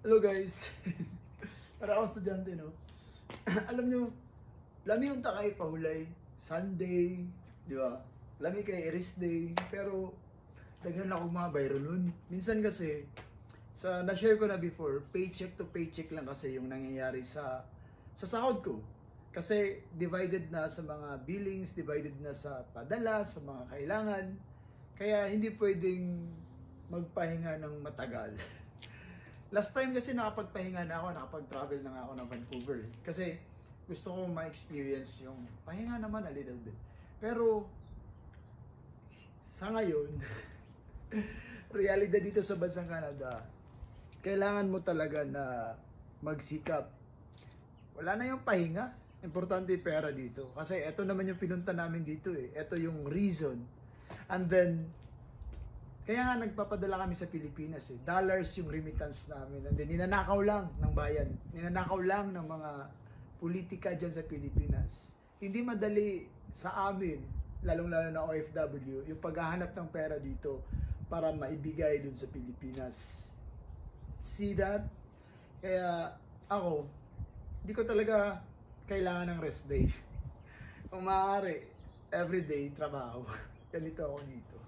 Hello guys! Para akong estudyante, no? Alam nyo, lami yung takay pahulay, Sunday, di ba? Lami kay Iris Day, pero daghan ako mga viral nun. Minsan kasi, na-share ko na before, paycheck to paycheck lang kasi yung nangyayari sa sahod ko. Kasi divided na sa mga billings, divided na sa padala, sa mga kailangan. Kaya hindi pwedeng magpahinga ng matagal. Last time kasi nakapagpahinga na ako, nakapag-travel na nga ako ng Vancouver. Kasi gusto ko ma-experience yung pahinga naman a little bit. Pero sa ngayon, realidad dito sa bansang Canada, kailangan mo talaga na magsikap. Wala na yung pahinga. Importante yung pera dito. Kasi ito naman yung pinunta namin dito eh. Ito yung reason. And then, kaya nga nagpapadala kami sa Pilipinas eh. Dollars yung remittance namin. And then ninanakaw lang ng bayan. Ninanakaw lang ng mga politika dyan sa Pilipinas. Hindi madali sa amin, lalong-lalo na OFW, yung paghahanap ng pera dito para maibigay dun sa Pilipinas. See that? Kaya ako, hindi ko talaga kailangan ng rest day. Kung maaari, everyday trabaho. Ganito ako dito.